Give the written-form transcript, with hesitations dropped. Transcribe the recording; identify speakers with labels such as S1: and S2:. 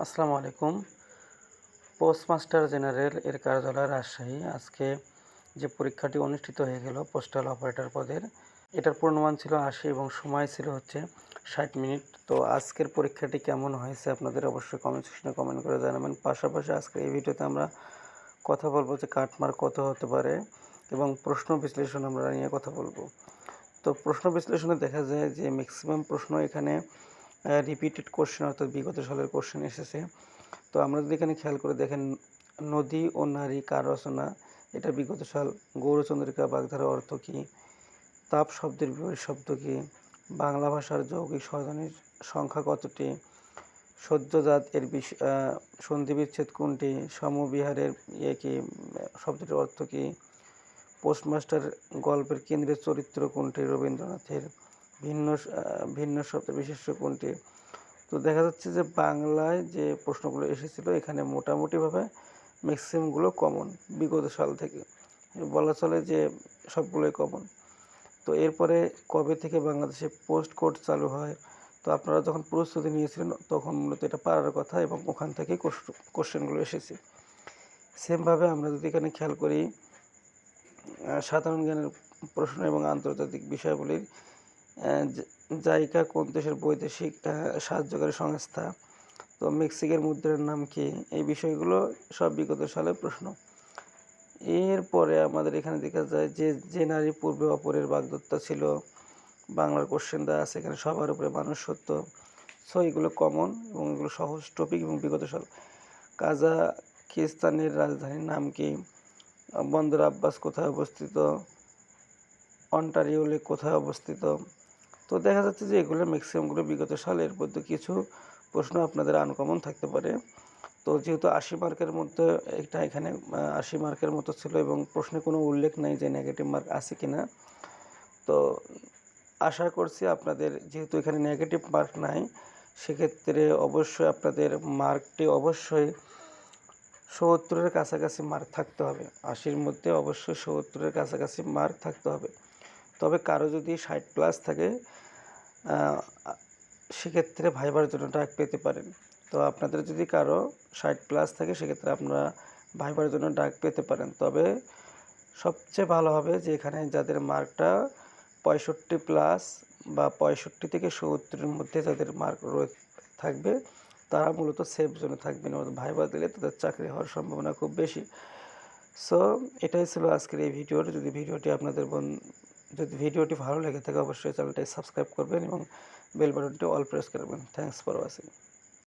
S1: আসসালামু আলাইকুম। Postmaster general এর কার্যালয় রাজশাহী। আজকে যে পরীক্ষাটি অনুষ্ঠিত হয়ে গেল পোস্টাল অপারেটর পদের, এটার পূর্ণমান ছিল ৮০ এবং সময় ছিল ৬০ মিনিট। তো আজকের পরীক্ষাটি কেমন হয়েছে আপনাদের অবশ্যই কমেন্ট সেকশনে কমেন্ট করে জানাবেন। পাশাপাশি আজকের এই ভিডিওতে আমরা কথা বলবো যে কাটমার্ক কত হতে পারে এবং প্রশ্ন বিশ্লেষণ আমরা নিয়ে কথা বলবো। তো প্রশ্ন বিশ্লেষণে দেখা যায় যে ম্যাক্সিমাম প্রশ্ন এখানে রিপিটেড কোশ্চেন অর্থাৎ বিগত সালের কোশ্চেন এসেছে। তো আমরা যদি এখানে খেয়াল করে দেখেন, নদী ও নারী কার রচনা, এটা বিগত সাল। গৌরচন্দ্রিকা বাগধারা অর্থ কী, তাপ শব্দের বিপরীত শব্দ কী, বাংলা ভাষার যৌগিক স্বরধ্বনির সংখ্যা কতটি, সদ্যজাত এর সন্ধিবিচ্ছেদ কোনটি, সমবিহারের কি শব্দটির অর্থ কী, পোস্টমাস্টার গল্পের কেন্দ্রের চরিত্র কোনটি, রবীন্দ্রনাথের ভিন্ন ভিন্ন শব্দের বিশেষ্য কোনটি। তো দেখা যাচ্ছে যে বাংলায় যে প্রশ্নগুলো এসেছিলো এখানে মোটামুটিভাবে ম্যাক্সিমামগুলো কমন, বিগত সাল থেকে বলা চলে যে সবগুলোই কমন। তো এরপরে কবে থেকে বাংলাদেশে পোস্ট কোড চালু হয়, তো আপনারা যখন প্রস্তুতি নিয়েছিলেন তখন মূলত এটা পারার কথা এবং ওখান থেকেই কোশ্চেনগুলো এসেছে। সেমভাবে আমরা যদি এখানে খেয়াল করি সাধারণ জ্ঞানের প্রশ্ন এবং আন্তর্জাতিক বিষয়গুলির, জাইকা কোন দেশের বৈদেশিক সাহায্যকারী সংস্থা, তো মেক্সিকের মুদ্রার নাম কি, এই বিষয়গুলো সব বিগত সালের প্রশ্ন। এরপরে আমাদের এখানে দেখা যায় যে যে নারী পূর্বে অপরের বাগদত্তা ছিল, বাংলার কোশ্চেন দেওয়া আছে এখানে, সবার উপরে মানুষ সত্য। সো এগুলো কমন এবং এগুলো সহজ টপিক এবং বিগত সাল। কাজাকিস্তানের রাজধানীর নাম কি, বন্দর আব্বাস কোথায় অবস্থিত, অন্টারিও লেক কোথায় অবস্থিত। তো দেখা যাচ্ছে যে এগুলো ম্যাক্সিমামগুলো বিগত সালের মধ্যে কিছু প্রশ্ন আপনাদের আনকমন থাকতে পারে। তো যেহেতু ৮০ মার্কের মধ্যে এটা এখানে ৮০ মার্কের মতো ছিল এবং প্রশ্নে কোনো উল্লেখ নাই যে নেগেটিভ মার্ক আছে কি না। তো আশা করছি আপনাদের যেহেতু এখানে নেগেটিভ মার্ক নাই, সেক্ষেত্রে অবশ্যই আপনাদের মার্কটি অবশ্যই ৭০-এর কাছাকাছি মার্ক থাকতে হবে। ৮০-র মধ্যে অবশ্যই ৭০-এর কাছাকাছি মার্ক থাকতে হবে। তবে কারো যদি ৬০+ থাকে সেক্ষেত্রে ভাইবার জন্য ডাক পেতে পারেন। তো আপনাদের যদি কারো ৬০+ থাকে সেক্ষেত্রে আপনারা ভাইবার জন্য ডাক পেতে পারেন। তবে সবচেয়ে ভালো হবে যে এখানে যাদের মার্কটা ৬৫+ বা ৬৫ থেকে ৭০-এর মধ্যে যাদের মার্ক থাকবে তারা মূলত সেফ জোনে থাকবেন। ভাইবা দিলে তাদের চাকরি হওয়ার সম্ভাবনা খুব বেশি। সো এটাই ছিল আজকের এই ভিডিওর। যদি ভিডিওটি ভালো লেগে থাকে অবশ্যই চ্যানেলটি সাবস্ক্রাইব করবেন এবং বেল বাটনটি অল প্রেস করবেন। Thanks for watching.